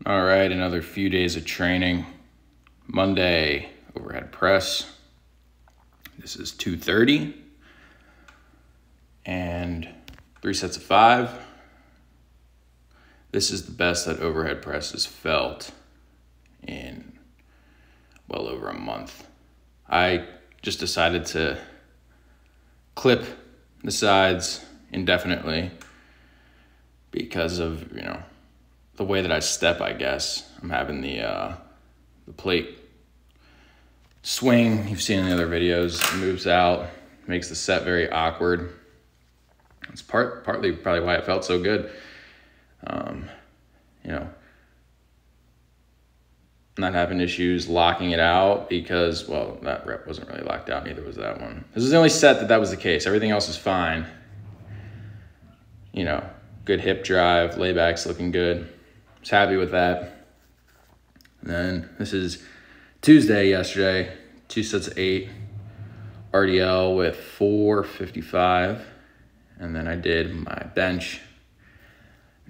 All right, another few days of training. Monday, overhead press. This is 230 and 3 sets of 5. This is the best that overhead press has felt in well over a month. I just decided to clip the sides indefinitely because of, the way that I step, I guess. I'm having the plate swing. You've seen in the other videos. It moves out, makes the set very awkward. It's partly probably why it felt so good. Not having issues locking it out because, well, that rep wasn't really locked out, neither was that one. This is the only set that was the case. Everything else is fine. Good hip drive, laybacks looking good. Was happy with that. And then this is Tuesday yesterday, 2 sets of 8, RDL with 455. And then I did my bench.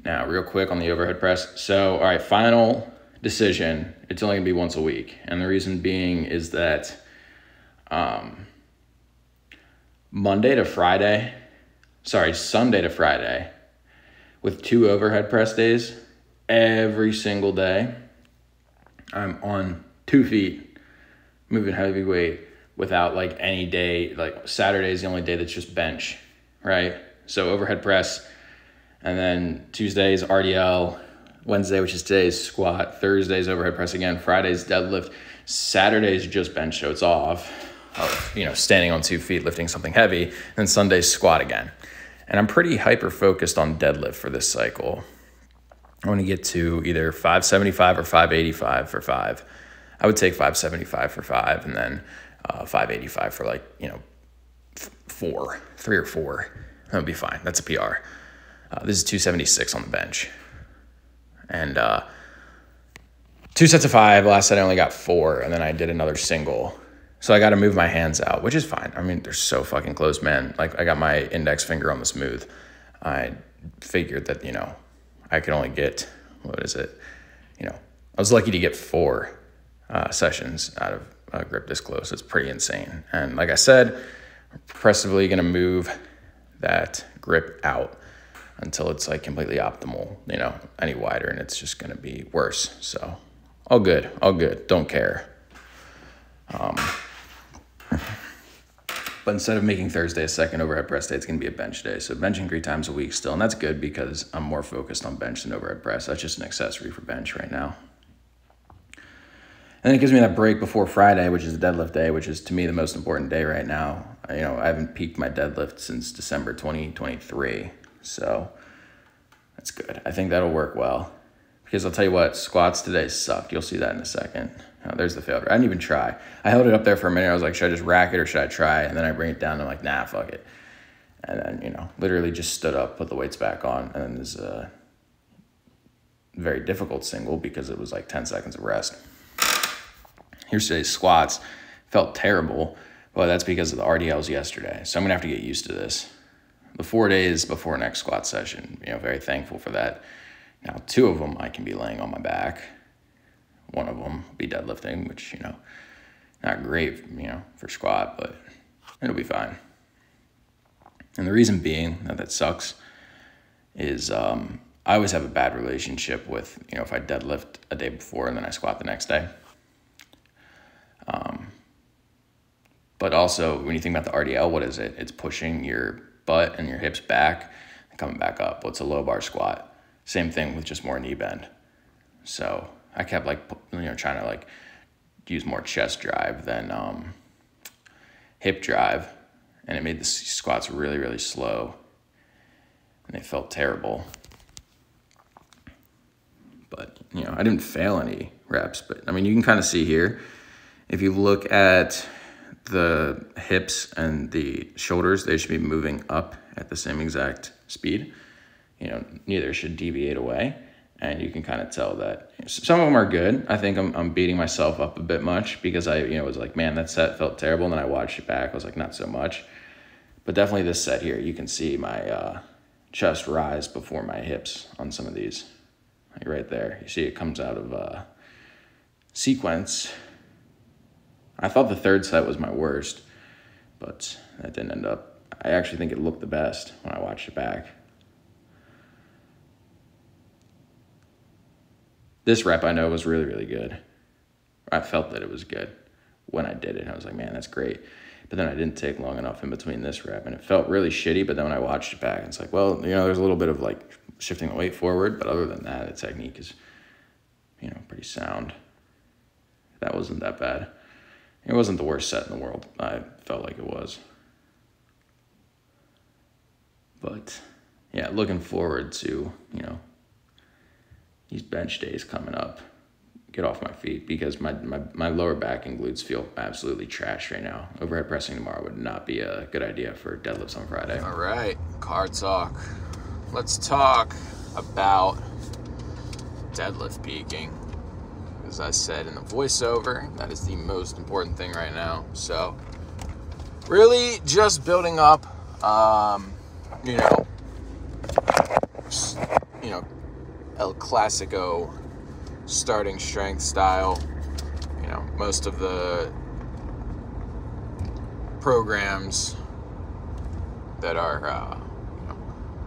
Now, real quick on the overhead press. So, all right, final decision. It's only gonna be once a week. And the reason being is that Sunday to Friday, with 2 overhead press days, every single day, I'm on 2 feet, moving heavy weight without any day. Saturday is the only day that's just bench, right? So overhead press, and then Tuesday's RDL, Wednesday, which is today's squat, Thursday's overhead press again, Friday's deadlift, Saturday's just bench, so it's off of, standing on 2 feet, lifting something heavy, and Sunday's squat again. And I'm pretty hyper-focused on deadlift for this cycle. I want to get to either 575 or 585 for 5. I would take 575 for 5 and then 585 for 3 or 4. That would be fine. That's a PR. This is 276 on the bench. And 2 sets of 5. Last set I only got 4, and then I did another single. So I got to move my hands out, which is fine. I mean, they're so fucking close, man. I got my index finger on the smooth. I figured that, I could only get, I was lucky to get 4 sessions out of a grip this close. It's pretty insane. And like I said, I'm progressively going to move that grip out until it's completely optimal, any wider, and it's just going to be worse. So all good. Don't care. But instead of making Thursday a second overhead press day, it's going to be a bench day. So benching 3 times a week still, and that's good because I'm more focused on bench than overhead press. That's just an accessory for bench right now. And then it gives me that break before Friday, which is the deadlift day, which is to me the most important day right now. I haven't peaked my deadlift since December 2023, so that's good. I think that'll work well because I'll tell you what, squats today sucked. You'll see that in a second. Oh, there's the failure. I didn't even try. I held it up there for a minute. I was like, should I just rack it or should I try? And then I bring it down and I'm like, nah, fuck it. And then, literally just stood up, put the weights back on. And then there's a very difficult single because it was 10 seconds of rest. Here's today's squats. Felt terrible, but that's because of the RDLs yesterday. So I'm going to have to get used to this. The 4 days before next squat session, very thankful for that. Now, 2 of them I can be laying on my back. 1 of them will be deadlifting, which, not great, for squat, but it'll be fine. And the reason being that sucks is I always have a bad relationship with, if I deadlift a day before and then I squat the next day. But also, when you think about the RDL, what is it? It's pushing your butt and your hips back and coming back up. Well, it's a low bar squat. Same thing with just more knee bend. So I kept trying to use more chest drive than hip drive, and it made the squats really, really slow, and they felt terrible. But I didn't fail any reps. But you can kind of see here, if you look at the hips and the shoulders, they should be moving up at the same exact speed. Neither should deviate away. And you can kind of tell that some of them are good. I think I'm beating myself up a bit much because I, was like, man, that set felt terrible. And then I watched it back. I was like, not so much. But definitely this set here, you can see my chest rise before my hips on some of these. like right there. You see it comes out of sequence. I thought the third set was my worst, but that didn't end up. I actually think it looked the best when I watched it back. This rep I know was really, really good. I felt that it was good when I did it. I was like, man, that's great. But then I didn't take long enough in between this rep, and it felt really shitty. But then when I watched it back, it's like, well, you know, there's a little bit of like shifting the weight forward, but other than that, the technique is, you know, pretty sound. That wasn't that bad. It wasn't the worst set in the world. I felt like it was. But yeah, looking forward to, you know, these bench days coming up. Get off my feet, because my lower back and glutes feel absolutely trashed right now. Overhead pressing tomorrow would not be a good idea for deadlifts on Friday. All right, car talk. Let's talk about deadlift peaking. As I said in the voiceover, that is the most important thing right now. So really just building up, you know, El Clasico starting strength style. You know, most of the programs that are you know,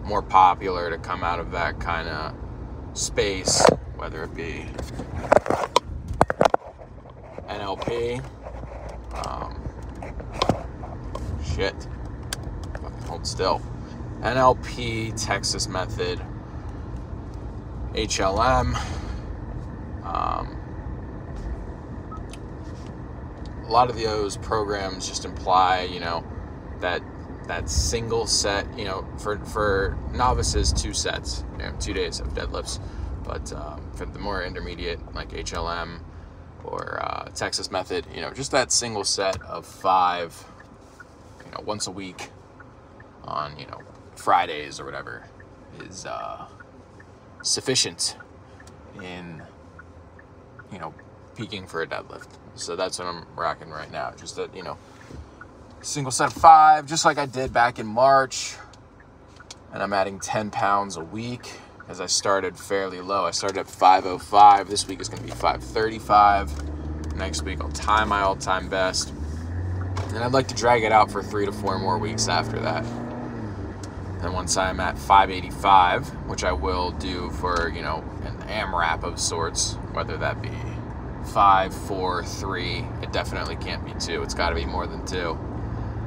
more popular to come out of that kind of space, whether it be NLP, fucking hold still, NLP, Texas Method, HLM. A lot of those programs just imply, you know, that single set, you know, for novices, 2 sets, you know, 2 days of deadlifts. But for the more intermediate, like HLM or Texas Method, you know, just that single set of 5, you know, once a week on, you know, Fridays or whatever is sufficient in, you know, peaking for a deadlift. So that's what I'm rocking right now. Just that, you know, single set of 5, just like I did back in March. And I'm adding 10 pounds a week, as I started fairly low. I started at 505. This week is going to be 535. Next week I'll tie my all-time best. And I'd like to drag it out for 3 to 4 more weeks after that. And once I'm at 585, which I will do for, you know, an AMRAP of sorts, whether that be 5, 4, 3, it definitely can't be 2. It's got to be more than 2.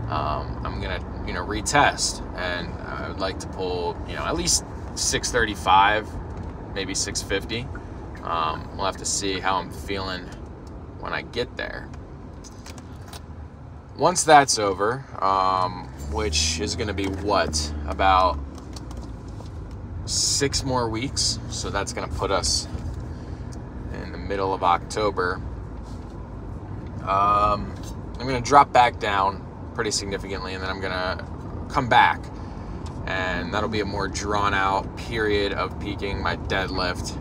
I'm going to, you know, retest, and I would like to pull, you know, at least 635, maybe 650. We'll have to see how I'm feeling when I get there. Once that's over, which is going to be what, about 6 more weeks, so that's going to put us in the middle of October. I'm going to drop back down pretty significantly, and then I'm going to come back, and that'll be a more drawn out period of peaking my deadlift.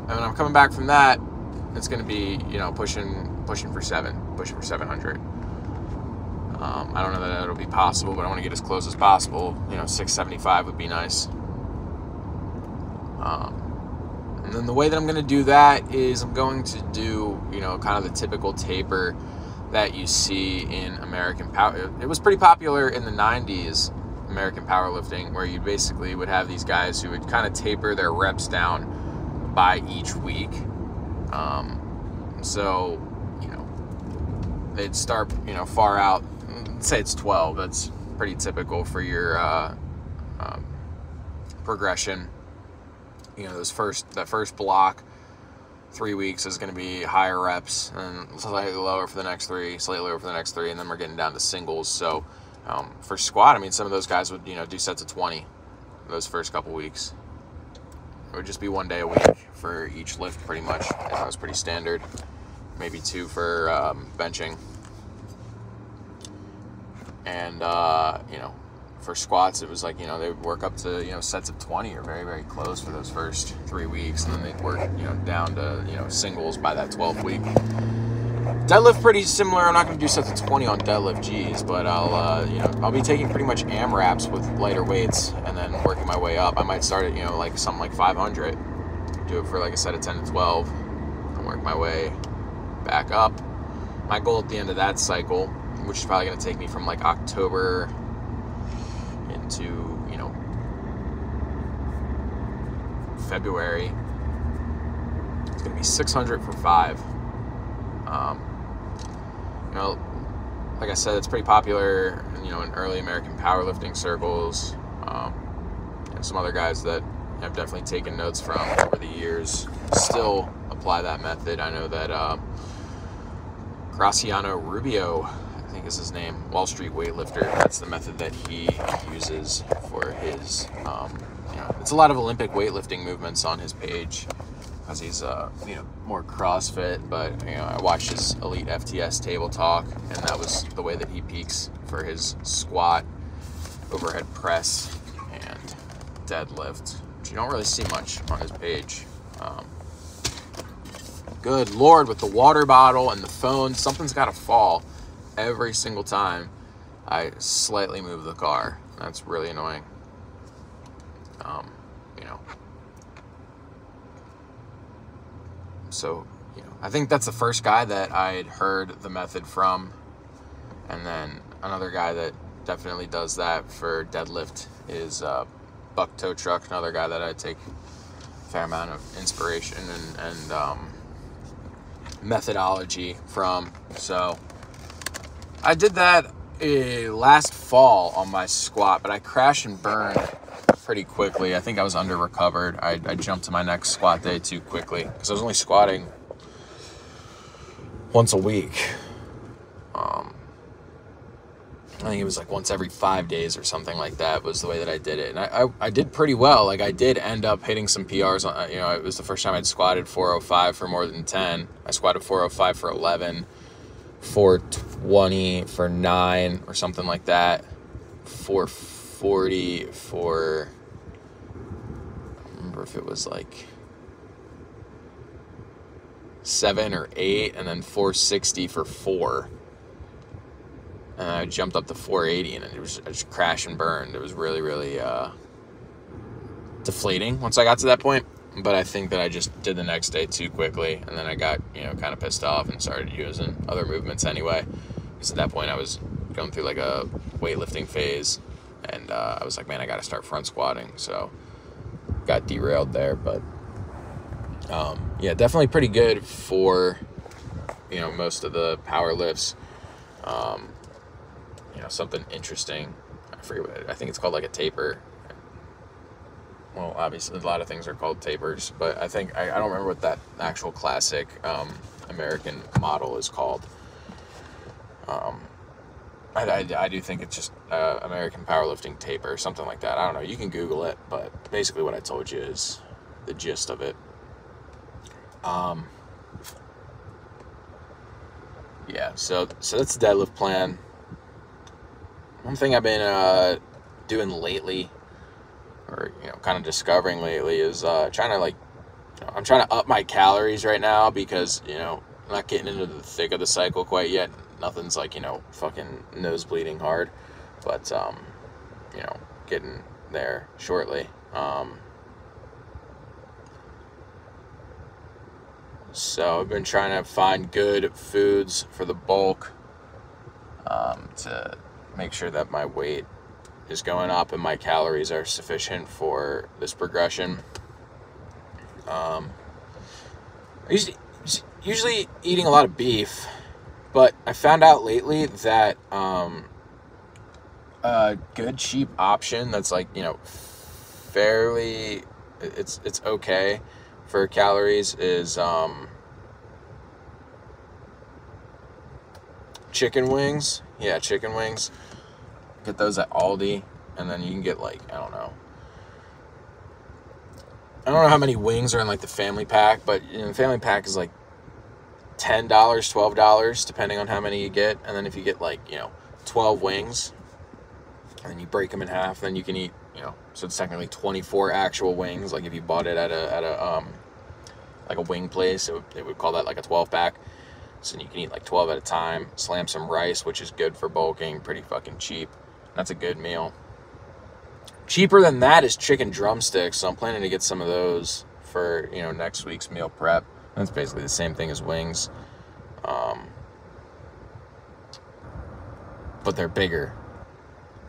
And when I'm coming back from that, it's going to be, you know, pushing for 700. I don't know that it'll be possible, but I want to get as close as possible. You know, 675 would be nice. And then the way that I'm going to do that is I'm going to do, you know, kind of the typical taper that you see in American power. It was pretty popular in the 90s, American powerlifting, where you basically would have these guys who would kind of taper their reps down by each week. So, you know, they'd start, you know, far out. Let's say it's 12. That's pretty typical for your progression. You know, that first block, 3 weeks is going to be higher reps, and slightly lower for the next 3, slightly lower for the next 3, and then we're getting down to singles. So for squat, I mean, some of those guys would, you know, do sets of 20 those first couple weeks. It would just be 1 day a week for each lift, pretty much. And that was pretty standard. Maybe 2 for benching. And, you know, for squats, it was like, you know, they would work up to, you know, sets of 20 or very, very close for those first 3 weeks. And then they'd work, you know, down to, you know, singles by that 12th week. Deadlift pretty similar. I'm not going to do sets of 20 on deadlift, geez, but I'll be taking pretty much AMRAPs with lighter weights and then working my way up. I might start at, like something like 500, do it for like a set of 10 to 12, and work my way back up. My goal at the end of that cycle, which is probably going to take me from like October into, February, it's going to be 600 for 5. Like I said, it's pretty popular, in early American powerlifting circles. Some other guys that I've definitely taken notes from over the years still apply that method. I know that Graciano Rubio, I think is his name, Wall Street weightlifter, that's the method that he uses for his, it's a lot of Olympic weightlifting movements on his page, because he's more CrossFit, but I watched his Elite FTS table talk, and that was the way that he peaks for his squat, overhead press, and deadlift, which you don't really see much on his page. Good Lord, with the water bottle and the phone, something's got to fall every single time I slightly move the car. That's really annoying. So, I think that's the first guy that I'd heard the method from. And then another guy that definitely does that for deadlift is Buck Tow Truck, another guy that I take a fair amount of inspiration and methodology from. So I did that last fall on my squat, but I crashed and burned pretty quickly. I think I was under recovered. I jumped to my next squat day too quickly because I was only squatting once a week. I think it was like once every 5 days or something like that was the way that I did it. And I did pretty well. Like, I did end up hitting some PRs. It was the first time I'd squatted 405 for more than 10. I squatted 405 for 11, 420 for 9 or something like that, 440 for, I don't remember if it was like 7 or 8, and then 460 for 4. And I jumped up to 480, and I just crashed and burned. It was really, really deflating once I got to that point. But I think that I just did the next day too quickly, and then I got, kind of pissed off and started using other movements anyway. Because at that point I was going through like a weightlifting phase, and I was like, man, I got to start front squatting. So got derailed there, but yeah, definitely pretty good for, most of the power lifts. Something interesting. I forget what I think it's called, like a taper. Well, obviously a lot of things are called tapers, but I think I don't remember what that actual classic American model is called. I do think it's just American powerlifting taper, something like that. I don't know. You can Google it, but basically what I told you is the gist of it. Yeah, so that's the deadlift plan. One thing I've been doing lately, or kind of discovering lately, is I'm trying to up my calories right now, because I'm not getting into the thick of the cycle quite yet. Nothing's like fucking nose bleeding hard, but getting there shortly. So I've been trying to find good foods for the bulk, to make sure that my weight is going up and my calories are sufficient for this progression. Usually eating a lot of beef, but I found out lately that a good cheap option that's like fairly, it's okay for calories is chicken wings. Yeah, chicken wings. Get those at Aldi, and then you can get like, I don't know how many wings are in like the family pack, but the family pack is like $10, $12, depending on how many you get. And then if you get like 12 wings, and then you break them in half, then you can eat so it's technically 24 actual wings. Like if you bought it at a like a wing place, it would call that like a 12 pack. So you can eat like 12 at a time. Slam some rice, which is good for bulking, pretty fucking cheap. That's a good meal. Cheaper than that is chicken drumsticks, so I'm planning to get some of those for, you know, next week's meal prep. That's basically the same thing as wings. But they're bigger.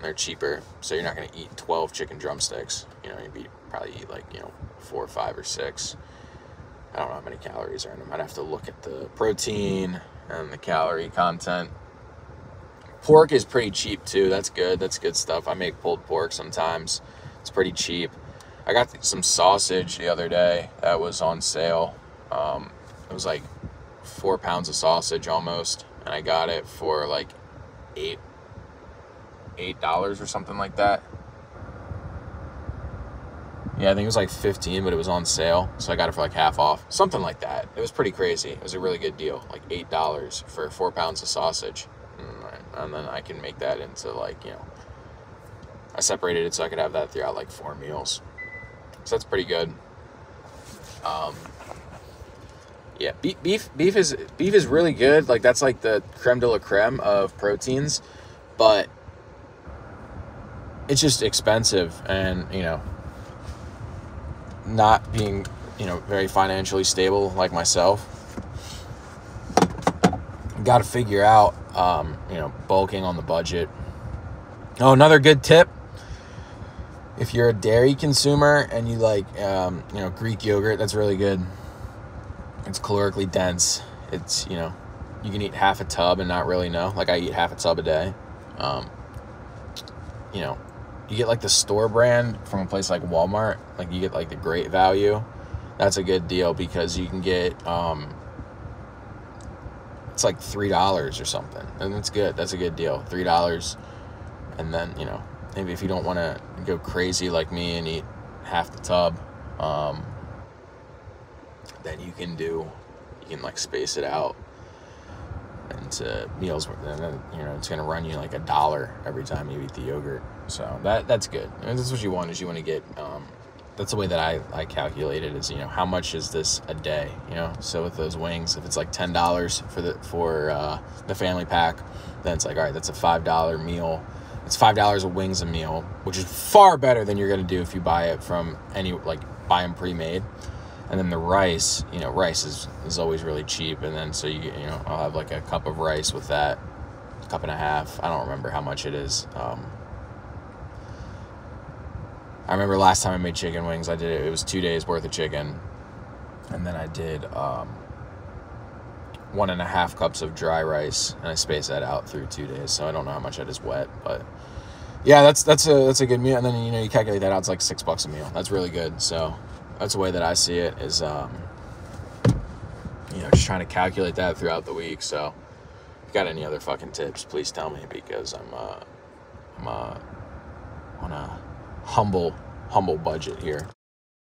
They're cheaper, so you're not going to eat 12 chicken drumsticks. You know, you'd probably eat like, you know, 4 or 5 or 6. I don't know how many calories are in them. I'd have to look at the protein and the calorie content. Pork is pretty cheap too. That's good. That's good stuff. I make pulled pork sometimes. It's pretty cheap. I got some sausage the other day that was on sale. It was like 4 pounds of sausage almost, and I got it for like $8 or something like that. Yeah, I think it was like 15, but it was on sale, so I got it for like half off, something like that. It was pretty crazy. It was a really good deal, like $8 for 4 pounds of sausage, and then I can make that into like, you know, I separated it so I could have that throughout like 4 meals, so that's pretty good. Yeah, beef is really good. Like, that's like the creme de la creme of proteins, but it's just expensive, and, you know, not being, you know, very financially stable like myself, got to figure out, you know, bulking on the budget. Oh, another good tip: if you're a dairy consumer and you like, you know, Greek yogurt, that's really good. It's calorically dense. It's, you know, you can eat half a tub and not really know. Like, I eat half a tub a day. You know, you get like the store brand from a place like Walmart. Like, you get like the great value. That's a good deal because you can get, it's like $3 or something. And that's good. That's a good deal. $3. And then, you know, maybe if you don't want to go crazy like me and eat half the tub, then you can like space it out into meals, and then, you know, it's going to run you like $1 every time you eat the yogurt. So that's good. And that's what you want, is you want to get, that's the way that I calculate it, is, you know, how much is this a day, you know? So with those wings, if it's like $10 for the family pack, then it's like, all right, that's a $5 meal. It's $5 of wings a meal, which is far better than you're going to do if you buy it from buy them pre-made. And then the rice, you know, rice is always really cheap. And then so you know, I'll have like a cup of rice with that, a cup and a half. I don't remember how much it is. I remember last time I made chicken wings, I did it was 2 days worth of chicken. And then I did 1.5 cups of dry rice, and I spaced that out through 2 days. So I don't know how much that is wet, but yeah, that's a good meal. And then, you know, you calculate that out, it's like $6 a meal. That's really good. So that's the way that I see it, is, you know, just trying to calculate that throughout the week. So if you got any other fucking tips, please tell me, because I'm on a humble budget here.